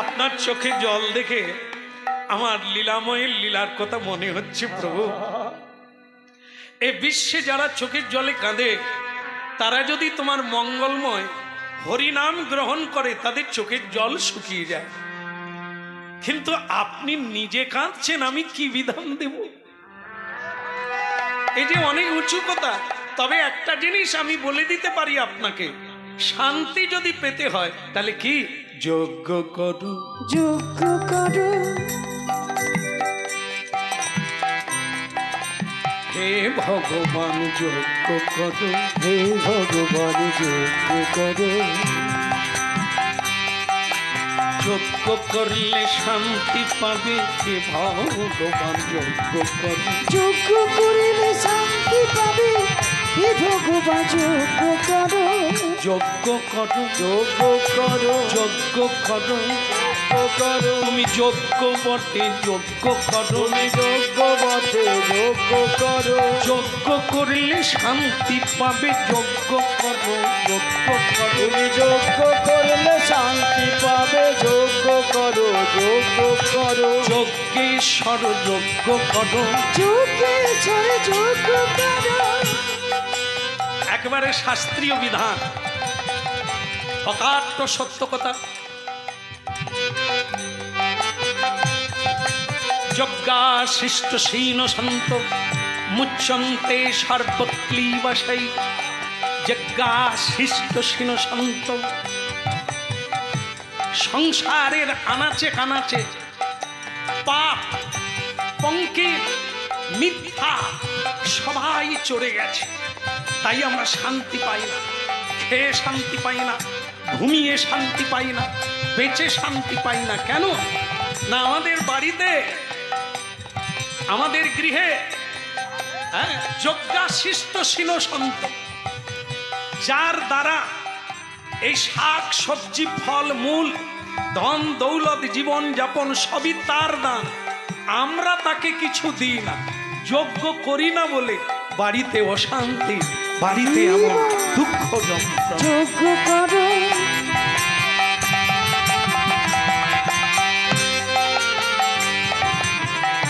আপনার চোখে জল দেখে আমার লীলাময়ের লীলার কথা মনে হচ্ছে প্রভু। এ বিশ্বে যারা চোখের জলে কাঁদে তারা যদি তোমার মঙ্গলময় হরিনাম গ্রহণ করে তাদের চোখের জল শুকিয়ে যায়, কিন্তু আপনি নিজে কাঁদছেন, আমি কি বিধান দেব? এই যে অনেক উঁচু কথা। তবে একটা জিনিস আমি বলে দিতে পারি আপনাকে, শান্তি যদি পেতে হয় তাহলে কি যজ্ঞ করো, যজ্ঞ করো, হে ভগবান যজ্ঞ করো, হে ভগবান যজ্ঞ করো। যজ্ঞ করলে শান্তি পাবে, হে ভগবান যজ্ঞ করো, যজ্ঞ করিলে শান্তি পাবে, হে ভগবান যজ্ঞ করো। যজ্ঞ করো, যজ্ঞ করো, যজ্ঞ করো, করো, তুমি যজ্ঞ বটে, যজ্ঞ করো, তুমি যজ্ঞ বটে, যজ্ঞ করো। যজ্ঞ করলে শান্তি পাবে, যজ্ঞ করো, যজ্ঞ করো, তুমি যজ্ঞ করলে শান্তি পাবে, যজ্ঞ করো, যজ্ঞ করো। যজ্ঞেশ্বর যজ্ঞ করো। যজ্ঞেশ্বর যজ্ঞ করো। একেবারে শাস্ত্রীয় বিধান, অকাট্য সত্য কথা। যজ্ঞাশিষ্ট শীন সন্ত মুচ্যন্তে সর্বক্লীবশৈ। যজ্ঞাশিষ্ট শীন সন্ত, সংসারের আনাচে কানাচে পাপ পঙ্কে মিথ্যা সবাই চড়ে গেছে, তাই আমরা শান্তি পাই না, খেয়ে শান্তি পাই না, ঘুমিয়ে শান্তি পাই না, বেঁচে শান্তি পাই না। কেন না, আমাদের বাড়িতে আমাদের গৃহে যজ্ঞাশিষ্ট শীন সন্ত, যার দ্বারা এই শাক সবজি ফল মূল ধন দৌলত জীবন যাপন সবই তার দান, আমরা তাকে কিছু দিই না, যজ্ঞ করি না বলে বাড়িতে অশান্তি, বাড়িতে এমন দুঃখ যন্ত্রণা। যজ্ঞ করো,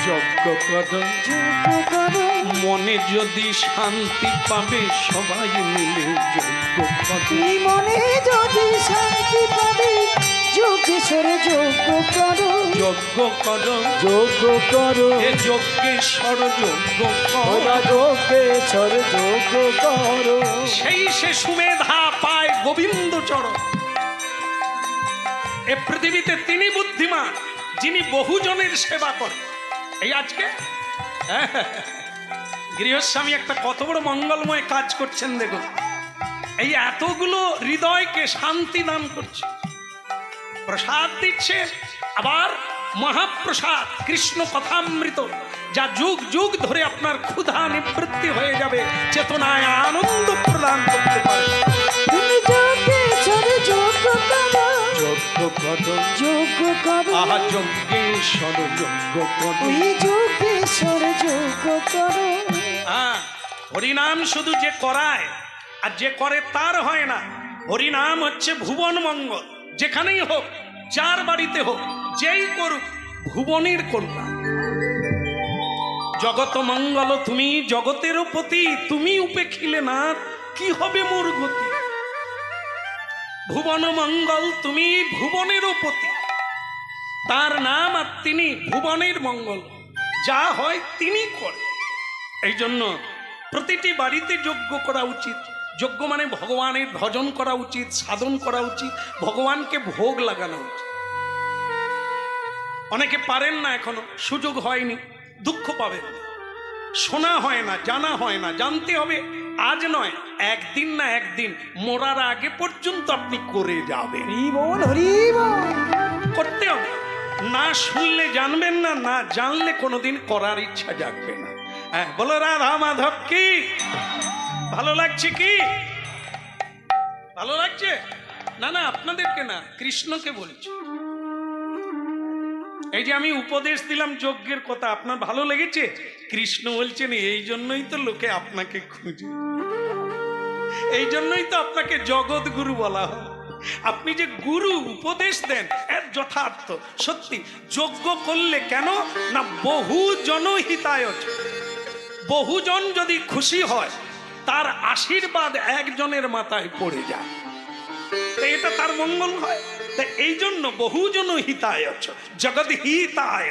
যজ্ঞ করো, যজ্ঞ করো। মনে যদি শান্তি পাবে সবাই মিলে যজ্ঞ করো। এই মনে যদি শান্তি পাবে, যজ্ঞেশ্বর যজ্ঞ করো, যজ্ঞ করো, যজ্ঞ করো। হে যজ্ঞেশ্বর যজ্ঞ ওরা করো। যজ্ঞেশ্বর যজ্ঞ করো। সেই সে সুমেধা পায় গোবিন্দ চরণ। এ পৃথিবীতে তিনি বুদ্ধিমান যিনি বহুজনের সেবা করেন। এই আজকে গৃহস্বামী একটা কত বড় মঙ্গলময় কাজ করছেন দেখুন, এই এতগুলো হৃদয়কে শান্তি দান করছে, প্রসাদ দিচ্ছে, আবার মহাপ্রসাদ কৃষ্ণ কথামৃত, যা যুগ যুগ ধরে আপনার ক্ষুধা নিবৃত্তি হয়ে যাবে, চেতনায় আনন্দ প্রদান করতে পারে। তুমি যজ্ঞেশ্বর যজ্ঞ করো, যজ্ঞ করো, যজ্ঞ করো। আহা যজ্ঞেশ্বর যজ্ঞ করো। ওই যজ্ঞেশ্বর যজ্ঞ করো। হ্যাঁ, হরিনাম শুধু যে করায় আর যে করে তার হয় না। হরিনাম হচ্ছে ভুবন মঙ্গল, যেখানেই হোক, যার বাড়িতে হোক, যেই করুক, ভুবনের কল্যাণ। জগত মঙ্গল তুমি জগতের পতি, তুমি উপেক্ষিলে না কি হবে মোর গতি। ভুবন মঙ্গল তুমি ভুবনের পতি, তার নাম আর তিনি ভুবনের মঙ্গল, যা হয় তিনি করে। এই জন্য প্রতিটি বাড়িতে যজ্ঞ করা উচিত। যজ্ঞ মানে ভগবানের ভজন করা উচিত, সাধন করা উচিত, ভগবানকে ভোগ লাগানো উচিত। অনেকে পারেন না, এখনো সুযোগ হয়নি, দুঃখ পাবেন। শোনা হয় না, জানা হয় না, জানতে হবে। আজ নয়, একদিন না একদিন মরার আগে পর্যন্ত আপনি করে যাবেন। হরি বল, হরি বল। করতে হবে। না শুনলে জানবেন না, না জানলে কোনোদিন করার ইচ্ছা জাগবে না। হ্যাঁ, বলো রাধা মাধব কি? ভালো লাগছে কি? ভালো লাগছে? না না, আপনাদেরকে না, কৃষ্ণকে বলছি। এই যে আমি উপদেশ দিলাম যজ্ঞের কথা, আপনার ভালো লেগেছে? কৃষ্ণ বলছেন এই জন্যই তো লোকে আপনাকে খুঁজে। এই জন্যই তো আপনাকে জগৎ গুরু বলা হয়। আপনি যে গুরু উপদেশ দেন এর যথার্থ সত্যি। যজ্ঞ করলে কেন না বহু জনহিতায়, বহুজন যদি খুশি হয় তার আশীর্বাদ একজনের মাথায় পড়ে যায়, তো এটা তার মঙ্গল হয়। এই জন্য বহুজন হিতায় জগৎ হিতায়,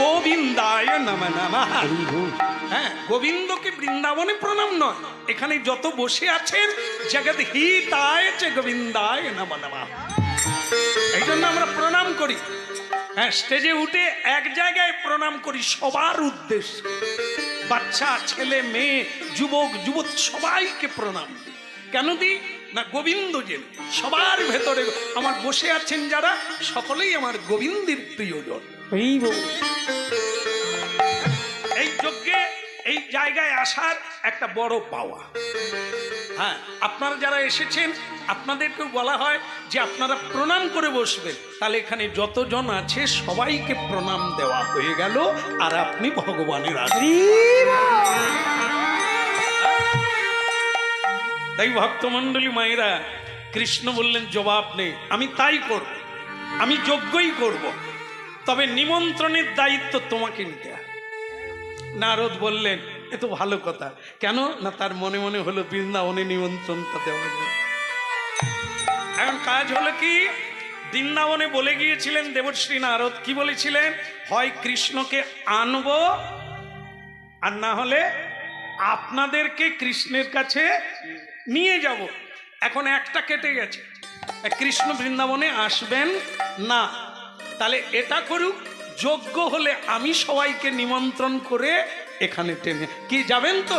গোবিন্দায় নমঃ নমঃ। হ্যাঁ, গোবিন্দকে বৃন্দাবনে প্রণাম নয়, এখানে যত বসে আছেন জগৎ হিতায় গোবিন্দায় নমঃ নমঃ। এই জন্য আমরা প্রণাম করি। হ্যাঁ, স্টেজে উঠে এক জায়গায় প্রণাম করি সবার উদ্দেশ্যে, বাচ্চা, ছেলে, মেয়ে, যুবক, যুবতী সবাইকে প্রণাম দিই। কেন দিই না গোবিন্দ যে সবার ভেতরে আমার বসে আছেন যারা, সকলেই আমার গোবিন্দের প্রিয়জন। এই যজ্ঞে এই জায়গায় আসার একটা বড় পাওয়া। হ্যাঁ, আপনারা যারা এসেছেন আপনাদেরকেও বলা হয় যে আপনারা প্রণাম করে বসবেন, তাহলে এখানে যতজন আছে সবাইকে প্রণাম দেওয়া হয়ে গেল, আর আপনি ভগবানের তাই ভক্তমণ্ডলী মায়েরা, কৃষ্ণ বললেন জবাব নেই, আমি তাই করব, আমি যজ্ঞই করব, তবে নিমন্ত্রণের দায়িত্ব তোমাকে নিতে হবে। নারদ বললেন এ তো ভালো কথা, কেন না তার মনে মনে হলো বৃন্দাবনে নিমন্ত্রণটা দেওয়া যাবে। এখন কাজ হলো কি, বৃন্দাবনে বলে গিয়েছিলেন দেবশ্রী নারদ, কি বলেছিলেন, হয় কৃষ্ণকে আনবো আর না হলে আপনাদেরকে কৃষ্ণের কাছে নিয়ে যাব। এখন একটা কেটে গেছে, কৃষ্ণ বৃন্দাবনে আসবেন না, তাহলে এটা করুক, যোগ্য হলে আমি সবাইকে নিমন্ত্রণ করে এখানে টেনে, কি যাবেন তো,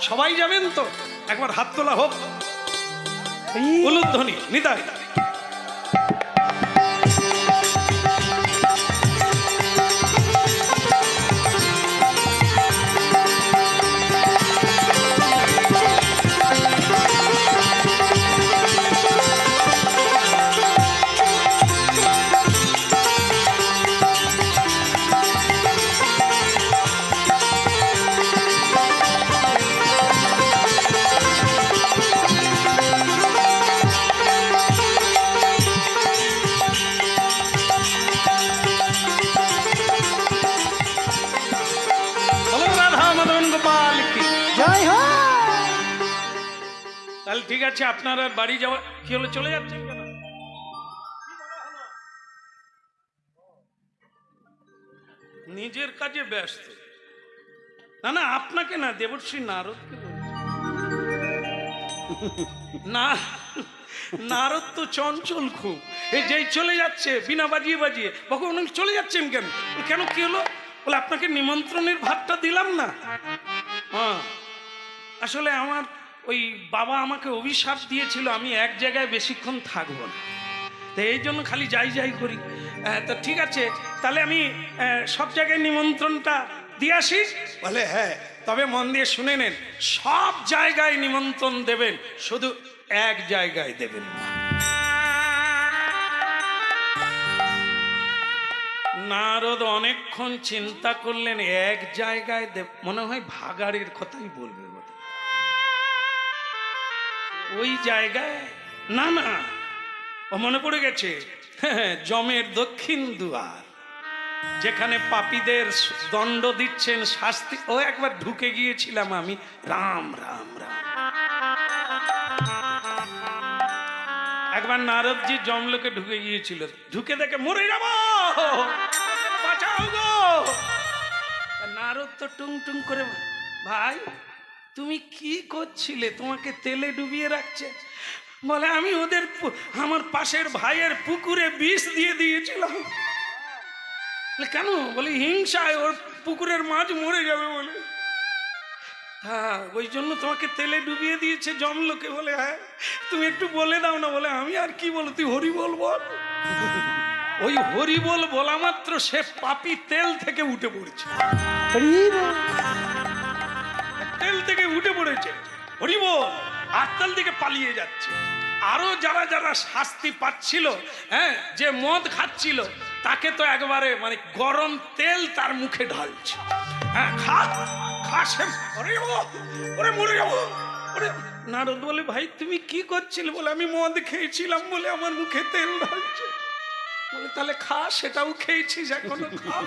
সবাই যাবেন তো, একবার হাত তোলা হোক, উলুধ্বনি নিতাই। তাহলে ঠিক আছে, আপনারা বাড়ি যাওয়া কি হলো, চলে যাচ্ছেন কেন? নিজের কাজে ব্যস্ত। না না, আপনাকে না, দেবশ্রী নারদকে না, নারদ তো চঞ্চল খুব, এই যেই চলে যাচ্ছে বিনা বাজিয়ে বাজিয়ে, ভগবান চলে যাচ্ছেন কেন, কেন কি হলো, বলে আপনাকে নিমন্ত্রণের ভাতটা দিলাম না। হ্যাঁ, আসলে আমার ওই বাবা আমাকে অভিশাপ দিয়েছিল আমি এক জায়গায় বেশিক্ষণ থাকবো না, তো এই জন্য খালি যাই যাই করি। তো ঠিক আছে, তাহলে আমি সব জায়গায় নিমন্ত্রণটা দিয়ে আসি। বলে হ্যাঁ, তবে মন দিয়ে শুনে নেন, সব জায়গায় নিমন্ত্রণ দেবেন, শুধু এক জায়গায় দেবেন না। নারদ অনেকক্ষণ চিন্তা করলেন, এক জায়গায় মনে হয় ভাগাড়ের কথাই বলবে, ওই জায়গায় না না, ও মনে পড়ে গেছে, জমের দক্ষিণ দুয়ার, যেখানে পাপীদের দণ্ড দিচ্ছেন, শাস্তি, ও একবার ঢুকে গিয়েছিলাম আমি, রাম রাম রাম। একবার নারদজি জমলোকে ঢুকে গিয়েছিল, ঢুকে দেখে মরে যাব, বাঁচাও গো। নারদ তো টুং টুং করে, ভাই তুমি কি করছিলে, তোমাকে তেলে ডুবিয়ে রাখছে। বলে আমি ওদের আমার পাশের ভাইয়ের পুকুরে বিষ দিয়ে দিয়েছিলাম। কেন? বলে হিংসায় ওর পুকুরের মাছ মরে যাবে বলে। হ্যাঁ, ওই জন্য তোমাকে তেলে ডুবিয়ে দিয়েছে জমলোকে। বলে হ্যাঁ, তুমি একটু বলে দাও না। বলে আমি আর কি বলো, তুই হরি বল বল। ওই হরি বল বলা মাত্র সে পাপী তেল থেকে উঠে পড়েছে, তেল থেকে উঠে পড়েছে, হরি বল, আর তেল থেকে পালিয়ে যাচ্ছে। আরো যারা যারা শাস্তি পাচ্ছিল, হ্যাঁ, যে মদ খাচ্ছিল তাকে তো একবারে মানে গরম তেল তার মুখে ঢালছে। হ্যাঁ, খা খা, সে ওরে মরে যাবো, ওরে নারদ বলে, ভাই তুমি কি করছিলে? বলে, আমি মদ খেয়েছিলাম বলে আমার মুখে তেল ঢালছে। বলে, তাহলে খা, সেটাও খেয়েছিস এখনো খা।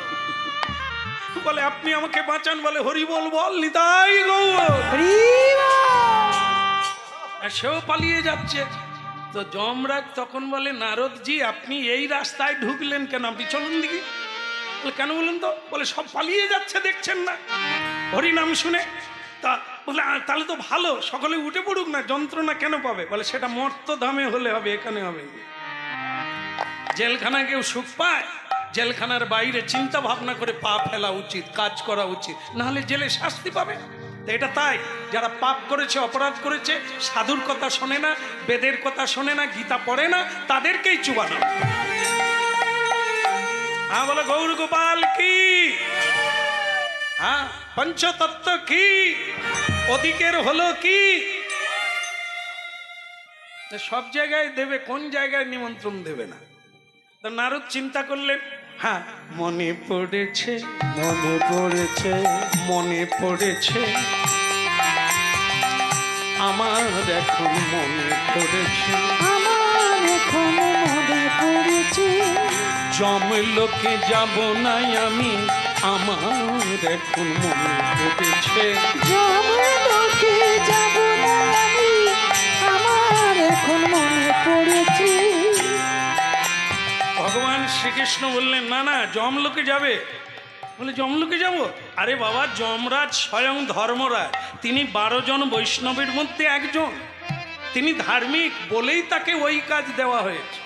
বলে, আপনি আমাকে বাঁচান। বলে, হরি বল বল, নিতাই গৌর। আর সেও পালিয়ে যাচ্ছে। তো যমরাজ তখন বলে, নারদজি আপনি এই রাস্তায় ঢুকলেন কেন? আপনি চলুন দিকে। বলে, কেন বলুন তো? বলে, সব পালিয়ে যাচ্ছে দেখছেন না হরি নাম শুনে? তা বলে, তাহলে তো ভালো, সকলে উঠে পড়ুক না, যন্ত্রণা কেন পাবে? বলে, সেটা মর্তধামে হলে হবে, এখানে হবে না। জেলখানা কেউ সুখ পায়? জেলখানার বাইরে চিন্তা ভাবনা করে পা ফেলা উচিত, কাজ করা উচিত, নাহলে জেলে শাস্তি পাবে। তো এটা তাই, যারা পাপ করেছে, অপরাধ করেছে, সাধুর কথা শোনে না, বেদের কথা শোনে না, গীতা পড়ে না, তাদেরকেই চুবানো। হ্যাঁ, বলে গৌর গোপাল কি, হ্যাঁ পঞ্চতত্ত্ব কি, ওদিকের হলো কি? সব জায়গায় দেবে, কোন জায়গায় নিমন্ত্রণ দেবে না? তো নারদ চিন্তা করলেন, হ্যাঁ মনে পড়েছে, মনে পড়েছে, মনে পড়েছে, আমার এখন মনে পড়েছে, আমার এখন মনে পড়েছে, জমলোকে যাব নাই আমি, আমার এখন মনে পড়েছে, জমলোকে যাব না আমি, আমার এখন মনে পড়েছে। ভগবান শ্রীকৃষ্ণ বললেন, না না, যমলোকে যাবে? বলে, যমলোকে যাব? আরে বাবা, যমরাজ স্বয়ং ধর্মরাজ, তিনি 12 জন বৈষ্ণবের মধ্যে একজন, তিনি ধার্মিক বলেই তাকে ওই কাজ দেওয়া হয়েছে।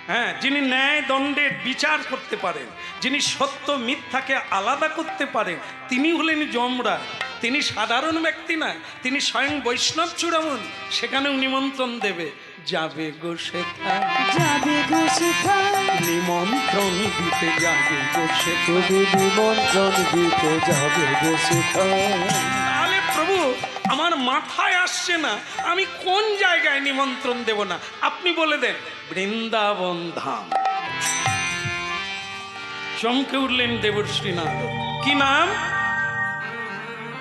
হ্যাঁ, যিনি ন্যায় দণ্ডের বিচার করতে পারেন, যিনি সত্য মিথ্যাকে আলাদা করতে পারেন, তিনি হলেন যমরাজ। তিনি সাধারণ ব্যক্তি না, তিনি স্বয়ং বৈষ্ণব চূড়ামণি। সেখানেও নিমন্ত্রণ দেবে, যাবে গো সেথায়, যাবে গো সেথায়, নিমন্ত্রণ দিতে যাবে গো সেথায়। তবু নিমন্ত্রণ দিতে যাবে গো সেথায়। তাহলে প্রভু আমার মাথায় আসছে না, আমি কোন জায়গায় নিমন্ত্রণ দেব না? আপনি বলে দেন, বৃন্দাবন ধাম। চমকে উঠলেন দেবশ্রী নারদ। কি নাম?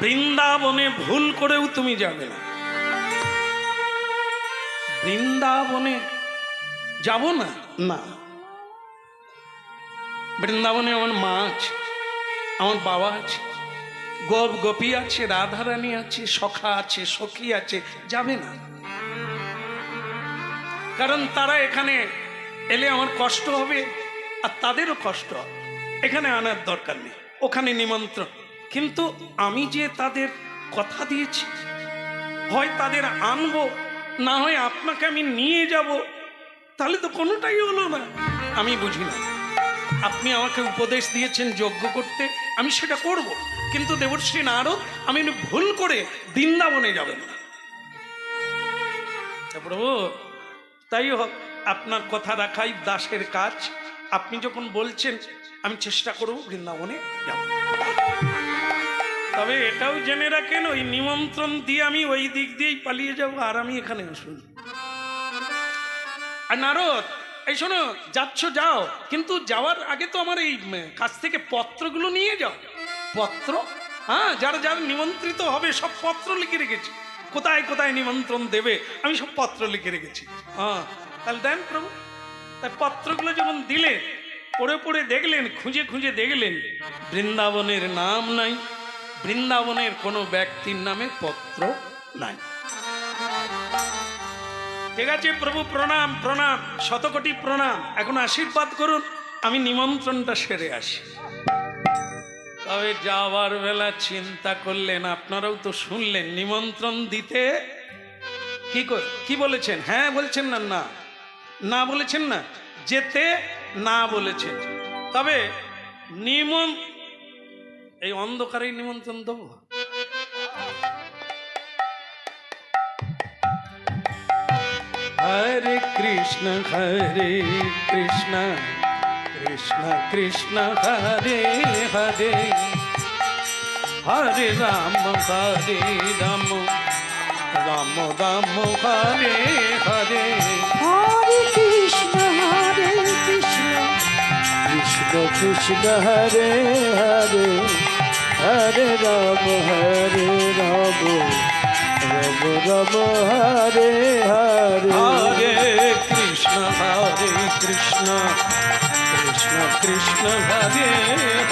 বৃন্দাবনে ভুল করেও তুমি যাবে না। বৃন্দাবনে যাব না? না। বৃন্দাবনে আমার মা আছে, আমার বাবা আছে, গোপ গোপী আছে, রাধারানী আছে, সখা আছে, সখী আছে, যাবে না। কারণ তারা এখানে এলে আমার কষ্ট হবে, আর তাদেরও কষ্ট হবে। এখানে আনার দরকার নেই, ওখানে নিমন্ত্রণ। কিন্তু আমি যে তাদের কথা দিয়েছি, হয় তাদের আনবো, না হয় আপনাকে আমি নিয়ে যাব, তাহলে তো কোনোটাই হলো না। আমি বুঝি না, আপনি আমাকে উপদেশ দিয়েছেন যজ্ঞ করতে, আমি সেটা করব, কিন্তু দেবশ্রী নারদ আমি ভুল করে বৃন্দাবনে যাবেন না। প্রভু, তাই হোক, আপনার কথা রাখাই দাসের কাজ। আপনি যখন বলছেন, আমি চেষ্টা করব বৃন্দাবনে যাব। তবে এটাও জেনে রাখেন, ওই নিমন্ত্রণ দিয়ে আমি ওই দিক দিয়েই পালিয়ে যাব, আর আমি এখানে আসুন। আর নারদ, এই শোনো, যাচ্ছ যাও, কিন্তু যাওয়ার আগে তো আমার এই কাছ থেকে পত্রগুলো নিয়ে যাও। পত্র? হ্যাঁ, যারা যারা নিমন্ত্রিত হবে সব পত্র লিখে রেখেছি, কোথায় কোথায় নিমন্ত্রণ দেবে আমি সব পত্র লিখে রেখেছি। হ্যাঁ, তাহলে দেন প্রভু। তাই পত্রগুলো যখন দিলেন, পড়ে পড়ে দেখলেন, খুঁজে খুঁজে দেখলেন, বৃন্দাবনের নাম নাই, বৃন্দাবনের কোনো ব্যক্তির নামে পত্র নাই। ঠিক আছে প্রভু, প্রণাম প্রণাম, শতকোটি প্রণাম, এখন আশীর্বাদ করুন, আমি নিমন্ত্রণটা সেরে আসি। তবে যাওয়ার বেলা চিন্তা করলেন, আপনারাও তো শুনলেন, নিমন্ত্রণ দিতে কি বলেছেন? হ্যাঁ বলছেন না? না না বলেছেন না? যেতে না বলেছেন। তবে এই অন্ধকারে নিমন্ত্রণ দেবো? হরে কৃষ্ণ কৃষ্ণ কৃষ্ণ হরে হরে, হরে রাম রাম রাম হরে হরে, হরে কৃষ্ণ কৃষ্ণ কৃষ্ণ হরে হরে, হরে রাম রাম হরে হরে হরে কৃষ্ণ কৃষ্ণ কৃষ্ণ হরে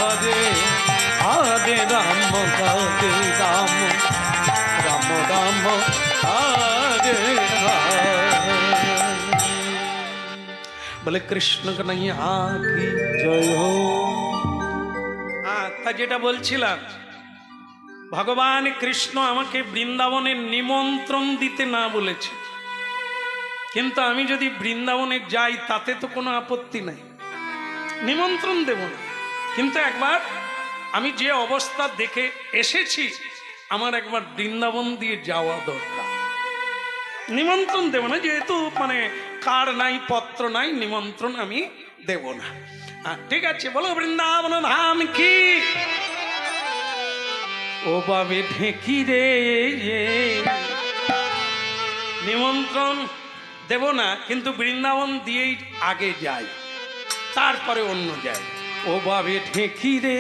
হরে হরে রাম রাম রাম হরে হরে বলে কৃষ্ণ কন্হैया কি জয় হো। তা যেটা বলছিলাম, ভগবান কৃষ্ণ আমাকে বৃন্দাবনের নিমন্ত্রণ দিতে না বলেছে, কিন্তু আমি যদি বৃন্দাবনে যাই তাতে তো কোনো আপত্তি নাই, নিমন্ত্রণ দেব না। কিন্তু একবার আমি যে অবস্থা দেখে এসেছি, আমার একবার বৃন্দাবন দিয়ে যাওয়া দরকার। নিমন্ত্রণ দেব না, যেহেতু মানে কার নাই পত্র নাই, নিমন্ত্রণ আমি দেব না। ঠিক আছে, বলো বৃন্দাবন ধাম কি। ও বাবে ঢেকি রে, নিমন্ত্রণ দেব না, কিন্তু বৃন্দাবন দিয়েই আগে যাই, তারপরে অন্য যাই। ও বাবে ঢেকি রে,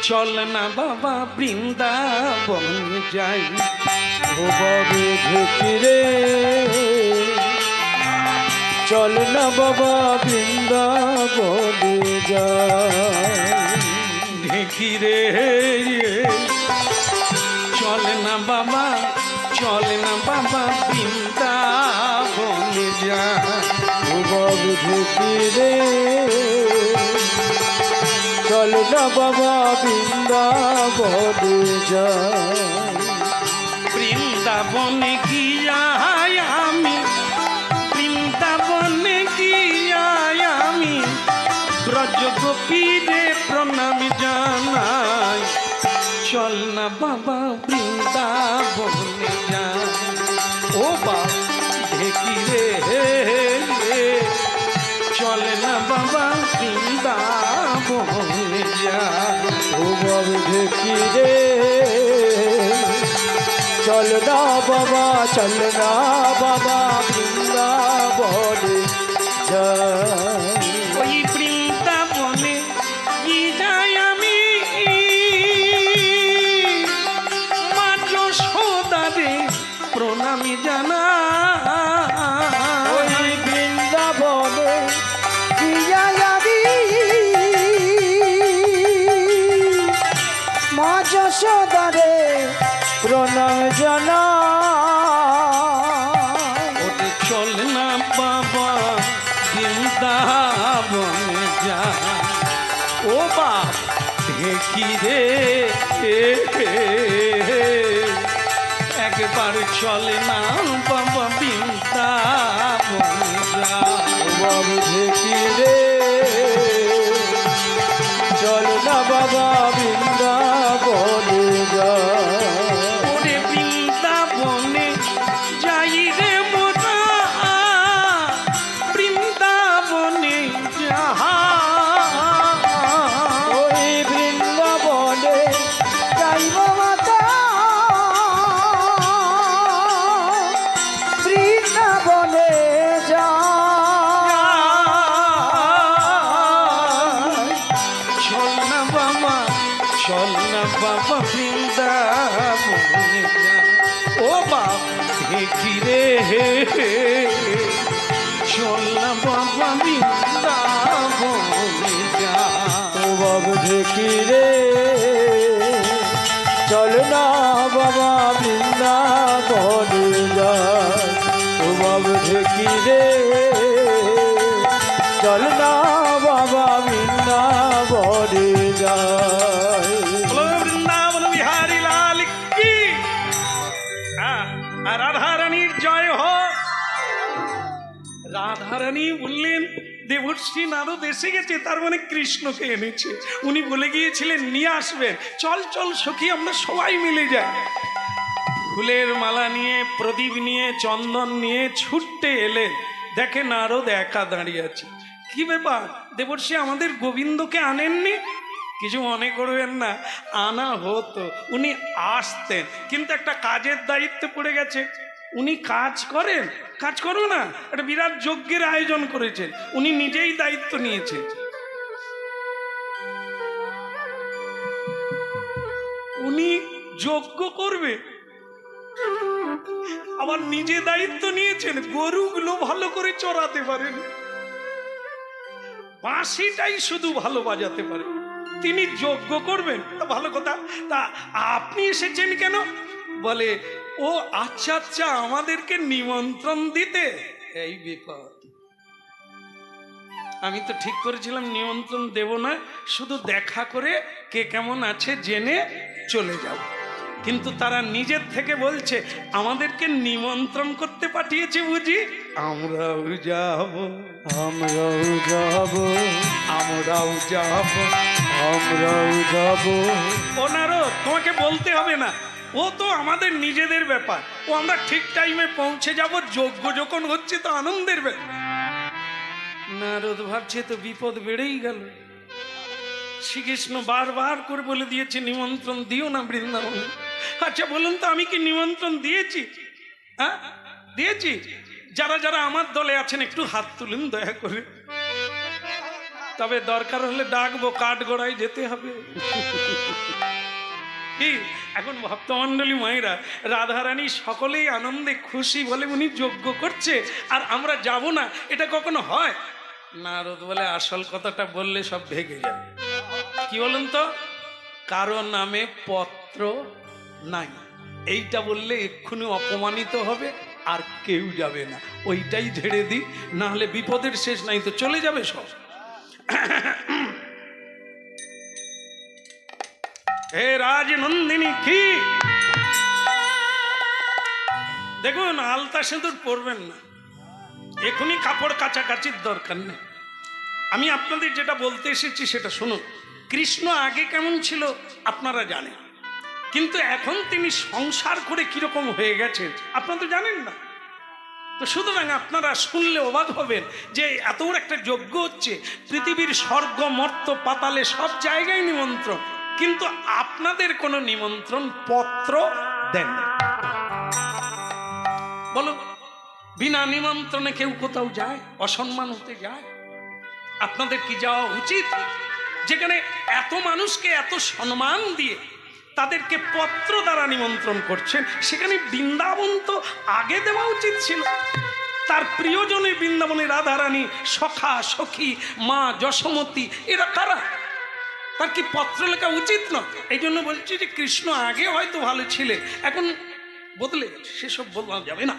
চল না বাবা বৃন্দাবন যাই। ও বাবে ঢেকি রে, চল না বাবা বৃন্দাবনে যাই। ঢেকি রে, চল না বাবা বৃন্দাবন যাই। ও বাবে ঢেকি রে, চল না বাবা বৃন্দাবনে যাই। বৃন্দাবনে গিয়া আমি, বৃন্দাবনে গিয়া আমি ব্রজ গোপীরে প্রণাম জানাই। চল না বাবা বৃন্দাবনে যাই। ও বা ঢেকি রে, চল না বাবা বৃন্দাবনে যাই। ও বাবে ঢেকি রে, চল না বাবা বৃন্দাবনে যাই। ওই বৃন্দাবনে কি যাই আমি, মা যশোদারে প্রণামী জানা। ওই বৃন্দাবনে প্রিয়া যাবি মা যশোদারে প্রণাম জানা। ওরে চল না বাবা বৃন্দাবনে যা। ও বা ঢেকি রে, একবার চলে না বাবা বৃন্দাবনে যা। বাবু ঢেকি রে, চল না বাবা বৃন্দাবনে যাই। ওরে বৃন্দাবনে যাই রে মোরা, বৃন্দাবনে যাহা। ওই বৃন্দাবনে যাইব মাতা বৃন্দাবনে যা চল না বাবা বৃন্দাবনে যা। ও বাপ ঢেকি রে, চল না বাবা বৃন্দাবনে যা। ও বাবু ঢেকি রে, চল না বাবা বৃন্দাবনে যাই। ও বাবু ঢেকি রে, চল না বাবা বৃন্দাবনে যাই। বলো বৃন্দাবন বিহারী লাল কি। আর রাধা রানীর জয় হোক। রাধা রানী বললেন দেবর্ষি নারদ এসে গেছে, তার মানে কৃষ্ণকে এনেছে। উনি বলে গিয়েছিলেন নিয়ে আসবেন। চল চল সখী, আমরা সবাই মিলে যাই। ফুলের মালা নিয়ে, প্রদীপ নিয়ে, চন্দন নিয়ে ছুটতে এলেন। দেখে নারদ একা দাঁড়িয়ে আছে। কি ব্যাপার দেবর্ষি, আমাদের গোবিন্দকে আনেননি? কিছু মনে করবেন না, আনা হতো, উনি আসতেন, কিন্তু একটা কাজের দায়িত্ব পড়ে গেছে। উনি কাজ করেন, কাজ করো না, একটা বিরাট যজ্ঞের আয়োজন করেছেন, উনি নিজেই দায়িত্ব নিয়েছেন। উনি যজ্ঞ করবে, আবার নিজে দায়িত্ব নিয়েছেন গরুগুলো ভালো করে চড়াতে পারেন, বাঁশিটাই শুধু ভালো বাজাতে পারে, তিনি যজ্ঞ করবেন। তা ভালো কথা, তা আপনি এসেছেন কেন? বলে ও আচ্ছা আচ্ছা, আমাদেরকে নিমন্ত্রণ দিতে। এই বিপদ, আমি তো ঠিক করেছিলাম নিমন্ত্রণ দেব না, শুধু দেখা করে কে কেমন আছে জেনে চলে যাব। কিন্তু তারা নিজের থেকে বলছে আমাদেরকে নিমন্ত্রণ করতে পাঠিয়েছে বুঝি, আমরাও যাব, আমরাও যাব, আমরাও যাব, আমরাও যাব। ওনারও তোমাকে বলতে হবে না, ও তো আমাদের নিজেদের ব্যাপার, ও আমরা ঠিক টাইমে পৌঁছে যাব, যজ্ঞ যখন হচ্ছে তো আনন্দের ব্যাপার। নারদ ভাবছে তো বিপদ বেড়েই গেল, শ্রীকৃষ্ণ বারবার করে বলে দিয়েছে নিমন্ত্রণ দিও না বৃন্দাবনে। আচ্ছা বলুন তো, আমি কি নিমন্ত্রণ দিয়েছি? হ্যাঁ দিয়েছি? যারা যারা আমার দলে আছেন একটু হাত তুলুন দয়া করে, তবে দরকার হলে ডাকবো, কাঠগড়ায় যেতে হবে। কি এখন ভক্তমণ্ডলী মায়েরা, রাধারানী সকলেই আনন্দে খুশি, বলে উনি যজ্ঞ করছে আর আমরা যাব না, এটা কখনো হয়? নারদ বলে আসল কথাটা বললে সব ভেঙে যাবে। কি বলুন তো? কারো নামে পত্র নাই, এইটা বললে এক্ষুনি অপমানিত হবে আর কেউ যাবে না, ওইটাই ঝেড়ে দিই, না হলে বিপদের শেষ নাই, তো চলে যাবে সব। হে রাজনন্দিনী কি দেখুন, আলতা সিঁদুর পরবেন না, এখনই কাপড় কাছাকাছির দরকার নেই। আমি আপনাদের যেটা বলতে এসেছি সেটা শুনুন। কৃষ্ণ আগে কেমন ছিল আপনারা জানেন, কিন্তু এখন তিনি সংসার করে কিরকম হয়ে গেছেন আপনারা তো জানেন না। তো সুতরাং আপনারা শুনলে অবাক হবেন যে এত বড় একটা যজ্ঞ হচ্ছে, পৃথিবীর স্বর্গ মর্ত পাতালে সব জায়গায় নিমন্ত্রণ, কিন্তু আপনাদের কোনো নিমন্ত্রণ পত্র দেন না। বলো, বিনা নিমন্ত্রণে কেউ কোথাও যায়? অসম্মান হতে যায়? আপনাদের কি যাওয়া উচিত? যেখানে এত মানুষকে এত সম্মান দিয়ে তাদেরকে পত্র দ্বারা নিমন্ত্রণ করছেন, সেখানে বৃন্দাবন তো আগে দেওয়া উচিত ছিল। তার প্রিয়জনে বৃন্দাবনে রাধারানী, সখা সখী, মা যশোমতী, এরা কারা? তার কি পত্র লেখা উচিত না? এই জন্য বলছি যে কৃষ্ণ আগে হয়তো ভালো ছিলে, এখন বদলে গেছে, সেসব বলা যাবে না।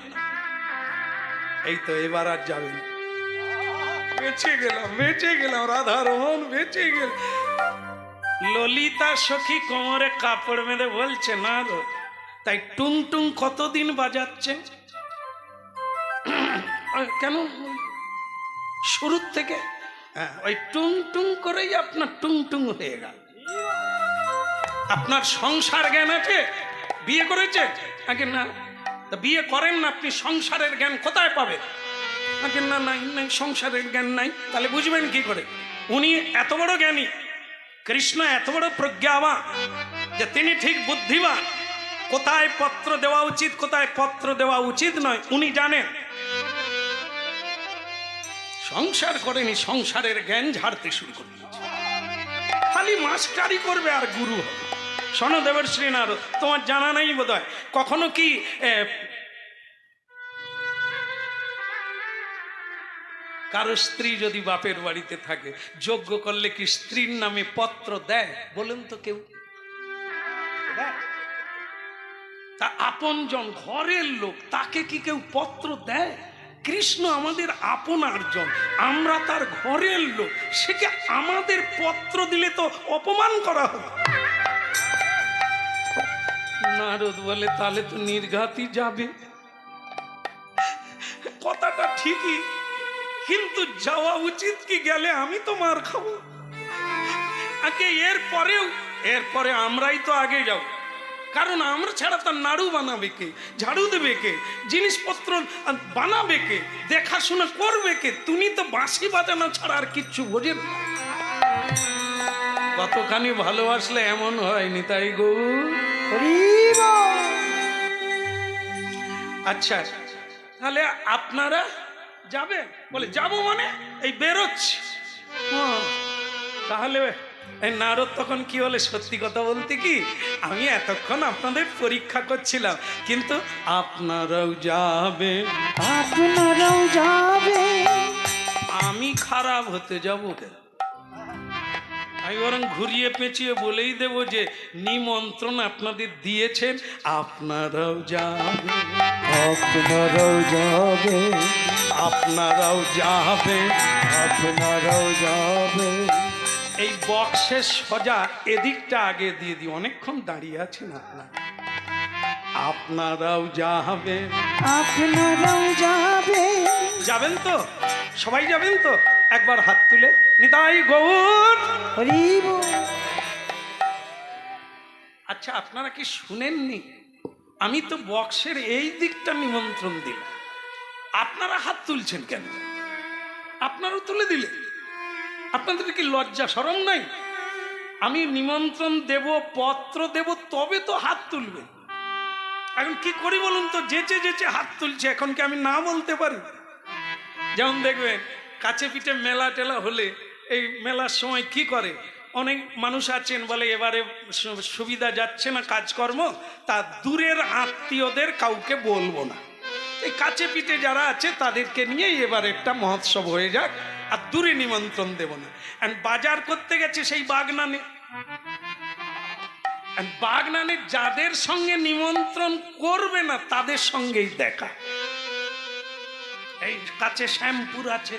এই তো এবার আর যাবে না, বেঁচে গেলাম, বেঁচে গেলাম, রাধারমন বেঁচে গেল। ললিতা সখী কোমরে কাপড় বেঁধে বলছে না রো, তাই টুং টুং কতদিন বাজাচ্ছে? কেন শুরুর থেকে? হ্যাঁ, ওই টুং টুং করেই আপনার টুং টুং হয়ে গেল। আপনার সংসার জ্ঞান আছে? বিয়ে করেছে? আগে না। তা বিয়ে করেন না, আপনি সংসারের জ্ঞান কোথায় পাবেন? আগে না, নাই নাই, সংসারের জ্ঞান নাই, তাহলে বুঝবেন কি করে? উনি এত বড় জ্ঞানী, কৃষ্ণ এত বড় প্রজ্ঞাবান যে তিনি ঠিক বুদ্ধিমান, কোথায় পত্র দেওয়া উচিত কোথায় পত্র দেওয়া উচিত নয় উনি জানেন। সংসার করেনি, সংসারের জ্ঞান ঝাড়তে শুরু করে দিয়েছে, খালি মাস্টারি করবে আর গুরু হবে। শোনো দেবশ্রী নারদ, তোমার জানা নাই বোধ হয়, কখনো কি কারো স্ত্রী যদি বাপের বাড়িতে থাকে, যজ্ঞ করলে কি স্ত্রীর নামে পত্র দেয়? বলুন তো কেউ? তা আপনজন, ঘরের লোক, তাকে কি কেউ পত্র দেয়? কৃষ্ণ আমাদের আপনারজন, আমরা তার ঘরের লোক, সে কি আমাদের পত্র দিলে তো অপমান করা হবে। নারদ বলে তাহলে তো নির্ঘাতই যাবে। কথাটা ঠিকই, কিন্তু যাওয়া উচিত কি? গেলে আমি তো মার খাবো। আগে এরপরে আমরাই তো আগে যাব, কারণ আমরা ছাড়া তার নাড়ু বানাবে কে, ঝাড়ু দেবে কে, জিনিসপত্র বানাবে কে, দেখাশোনা করবে কে? তুমি তো বাঁশি বাজানো ছাড়া আর কিচ্ছু বোঝেন না। কতখানি ভালোবাসলে এমন হয়নি, তাই গো। আচ্ছা, তাহলে আপনারা যাবেন? বলে যাবো মানে এই বেরোচ্ছি। তাহলে এই নারদ তখন কি বলে, সত্যি কথা বলতে কি আমি এতক্ষণ আপনাদের পরীক্ষা করছিলাম, কিন্তু আপনারাও যাবেন, আপনারাও যাবে আমি খারাপ হতে যাব কেন? আমি বরং ঘুরিয়ে পেঁচিয়ে বলেই দেব যে নিমন্ত্রণ আপনাদের দিয়েছেন, আপনারাও যাবেন, আপনারাও যাবে, আপনারাও যাবেন। আপনারাও যাবে। এই বক্সের সজা এদিকটা আগে দিয়ে দিই, অনেকক্ষণ দাঁড়িয়ে আছেন আপনারা। আপনারাও যাবেন, আপনারাও যাবে যাবেন তো? সবাই যাবেন তো? একবার হাত তুলে নিতাই গৌর। হরি বল। আচ্ছা, আপনারা কি শুনেননি? আমি তো বক্সের এই দিকটা নিমন্ত্রণ দিলাম, আপনারা হাত তুলছেন কেন? আপনারাও তুলে দিলেন, আপনাদের কি লজ্জা শরম নাই? আমি নিমন্ত্রণ দেব, পত্র দেব, তবে তো হাত তুলবে। এখন কি করি বলুন তো, যেচে যেচে হাত তুলছে, এখন কি আমি না বলতে পারি? যেমন দেখবেন কাছে পিঠে মেলা টেলা হলে, এই মেলার সময় কি করে, অনেক মানুষ আছেন বলে এবারে সুবিধা যাচ্ছে না কাজকর্ম, তা দূরের আত্মীয়দের কাউকে বলবো না, এই কাছে পিঠে যারা আছে তাদেরকে নিয়েই এবার একটা মহোৎসব হয়ে যাক, আর দূরে নিমন্ত্রণ দেব না। আর বাজার করতে গেছে সেই বাগনানে, বাগনানে যাদের সঙ্গে নিমন্ত্রণ করবে না তাদের সঙ্গেই দেখা। এই কাছে শ্যামপুর আছে,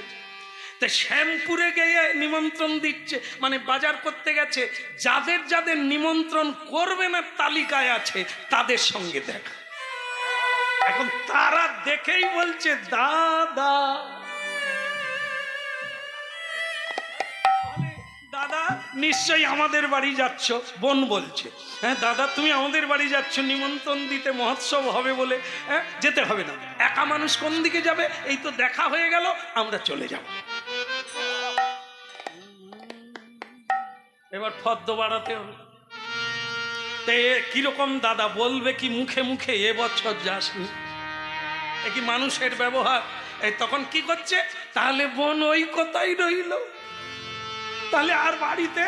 তা শ্যামপুরে গিয়ে নিমন্ত্রণ দিচ্ছে, মানে বাজার করতে গেছে, যাদের যাদের নিমন্ত্রণ করবে না তালিকায় আছে তাদের সঙ্গে দেখা। এখন তারা দেখেই বলছে দাদা, দাদা নিশ্চয়ই আমাদের বাড়ি যাচ্ছ। বোন বলছে, হ্যাঁ দাদা তুমি আমাদের বাড়ি যাচ্ছ নিমন্ত্রণ দিতে, মহোৎসব হবে বলে। হ্যাঁ যেতে হবে না, একা মানুষ কোন দিকে যাবে, এই তো দেখা হয়ে গেল, আমরা চলে যাব। এবার ফদ্দ বাড়াতে হবে। তে কিরকম দাদা বলবে কি মুখে মুখে, এবছর যাসনি, এ কি মানুষের ব্যবহার? এই তখন কি করছে, তাহলে বোন ওই কথাই রইল, তাহলে আর বাড়িতে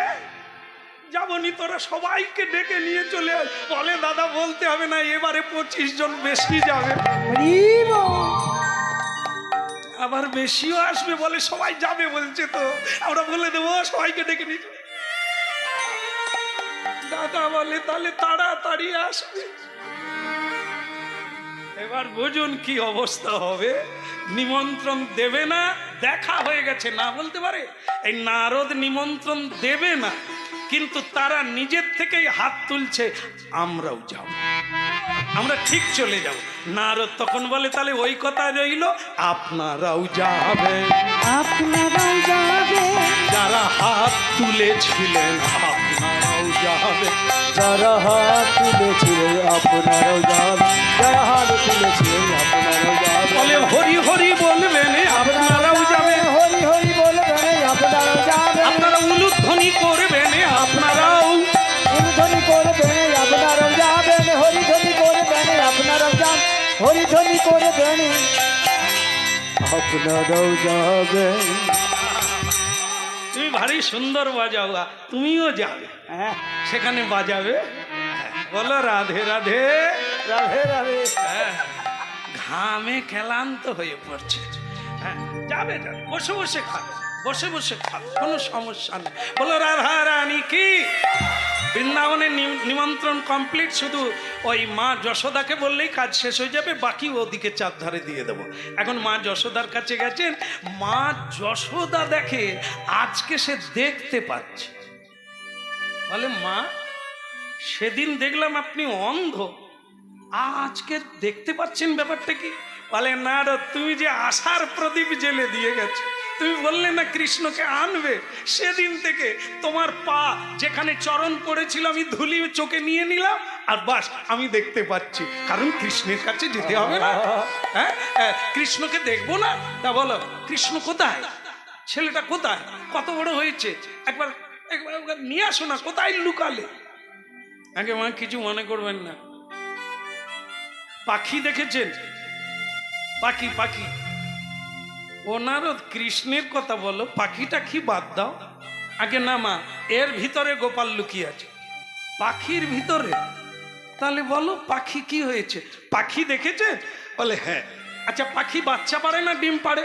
যাবনি, তোরা সবাইকে ডেকে নিয়ে চলে আয়। বলে দাদা বলতে হবে না, এবারে 25 জন বেশি যাবে, হরি বল। আবার বেশিও আসবে, বলে সবাই যাবে বলছে, তো আমরা বলে দেবো সবাইকে ডেকে নিয়ে চলে। দাদা বলে তাহলে তাড়াতাড়ি আসবে। এবার বুঝুন কি অবস্থা হবে, নিমন্ত্রণ দেবে না, দেখা হয়ে গেছে, না বলতে পারে। এই নারদ নিমন্ত্রণ দেবে না, কিন্তু তারা নিজের থেকেই হাত তুলছে, আমরাও যাব, আমরা ঠিক চলে যাব। নারদ তখন বলে তাহলে ওই কথা রইল, আপনারাও যাবেন, আপনারাও যাবে যারা হাত তুলেছিলেন আপনারাও যাবেন। যারা হাত তুলেছিলেন আপনারাও যাবে, যারা হাত তুলেছিলেন আপনারাও যাবে। বলে হরি হরি বলবেন, আপনারাও যাবেন, হরি হরি বলবেন আপনারাও যাবে আপনারা উলুধ্বনি করবেন, আপনারাও হরিধ্বনি করবেন আপনারাও যাবেন হরিধ্বনি করবেন আপনারাও যান হরিধ্বনি করবেন আপনারাও যাবে। তুমি ভারী সুন্দর বাজাও, তুমিও যাবে, হ্যাঁ সেখানে বাজাবে। বলো রাধে রাধে। রাধে রাধে হ্যাঁ, ঘামে ক্লান্ত হয়ে পড়ছে। হ্যাঁ যাবে, যাবে, বসে বসে খাবে, বসে বসে খাবে, কোনো সমস্যা নেই। বলো রাধা রানী কি। বৃন্দাবনের নিমন্ত্রণ কমপ্লিট, শুধু ওই মা যশোদাকে বললেই কাজ শেষ হয়ে যাবে, বাকি ওদিকে চারধারে দিয়ে দেবো। এখন মা যশোদার কাছে গেছেন, মা যশোদা দেখে আজকে সে দেখতে পাচ্ছে, বলে মা সেদিন দেখলাম আপনি অন্ধ, আজকে দেখতে পাচ্ছেন, ব্যাপারটা কি? বলে না রে, তুমি যে আশার প্রদীপ জেলে দিয়ে গেছো, তুমি বললে না কৃষ্ণকে আনবে, সেদিন থেকে তোমার পা যেখানে চরণ পড়েছিল আমি ধুলি চোখে নিয়ে নিলাম, আর বাস আমি দেখতে পাচ্ছি, কারণ কৃষ্ণের কাছে যেতে হবে না। হ্যাঁ কৃষ্ণকে দেখবো না? তা বলো কৃষ্ণ কোথায়, ছেলেটা কোথায়, কত বড় হয়েছে, একবার একবার নিয়ে আসো না, কোথায় লুকালে? আগে মা কিছু মনে করবেন না, পাখি দেখেছেন, পাখি পাখি, ও নারদ কৃষ্ণের কথা বলো, পাখিটা কি বাদ দাও। আগে না মা, এর ভিতরে গোপাল লুকিয়ে আছে, পাখির ভিতরে। তাহলে বলো পাখি কি হয়েছে? পাখি দেখেছে? বলে হ্যাঁ। আচ্ছা, পাখি বাচ্চা পারে না ডিম পারে?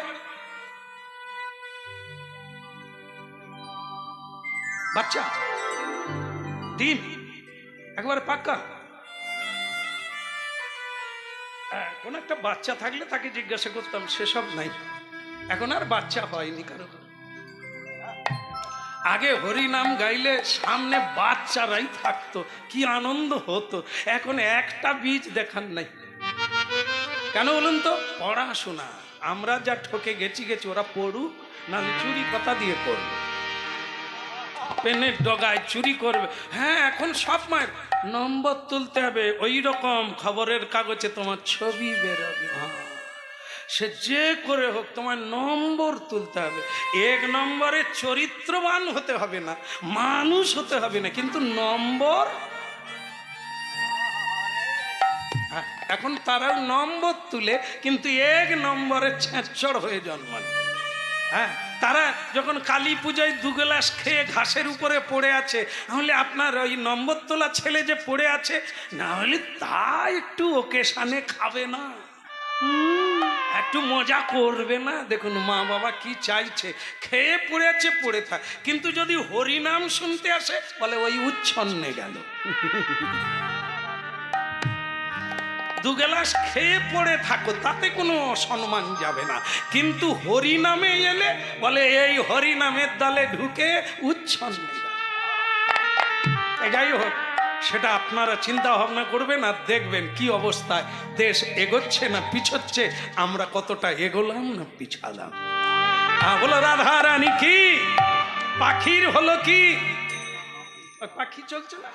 বাচ্চা, ডিম একবারে পাক্কা। কোন একটা বাচ্চা থাকলে তাকে জিজ্ঞাসা করতাম, সেসব নাই, এখন আর বাচ্চা হয়নি কারো। আগে হরি নাম গাইলে সামনে বাচ্চারাই থাকতো, কি আনন্দ হতো। এখন একটা বীজ দেখার নাই। কেন বলুন তো? পড়াশোনা। আমরা যা ঠকে গেছি, ওরা পড়ুক, না চুরি কথা দিয়ে পড়বে, পেনের ডগায় চুরি করবে। হ্যাঁ, এখন সব মায়ের নম্বর তুলতে হবে, ওই রকম খবরের কাগজে তোমার ছবি বেরোবে। সে যে করে হোক তোমার নম্বর তুলতে হবে। 1 নম্বরে চরিত্রবান হতে হবে না, মানুষ হতে হবে না, কিন্তু নম্বর। এখন তারাও নম্বর তুলে, কিন্তু 1 নম্বরে ছেঁচড় হয়ে জন্মায়। হ্যাঁ, তারা যখন কালী পূজায় 2 গ্লাস খেয়ে ঘাসের উপরে পড়ে আছে, তাহলে আপনার ওই নম্বর তোলা ছেলে যে পড়ে আছে, না হলে তা একটু ওকেশানে খাবে না, একটু মজা করবে না? দেখুন মা বাবা কি চাইছে, খেয়ে পড়ে আছে পড়ে থাক, কিন্তু যদি হরিনাম শুনতে আসে বলে ওই উচ্ছন্নে গেল। 2 গ্লাস খেয়ে পড়ে থাকো, তাতে কোনো সম্মান যাবে না, কিন্তু হরিনামে এলে বলে এই হরিনামের দলে ঢুকে উচ্ছন্নে গেল। যাই হোক, সেটা আপনারা চিন্তা ভাবনা করবেন আর দেখবেন কি অবস্থায় দেশ এগোচ্ছে না পিছোচ্ছে, আমরা কতটা এগোলাম না পিছালাম। বলো রাধা রানী কি? পাখির হলো কি? পাখি চলছে না।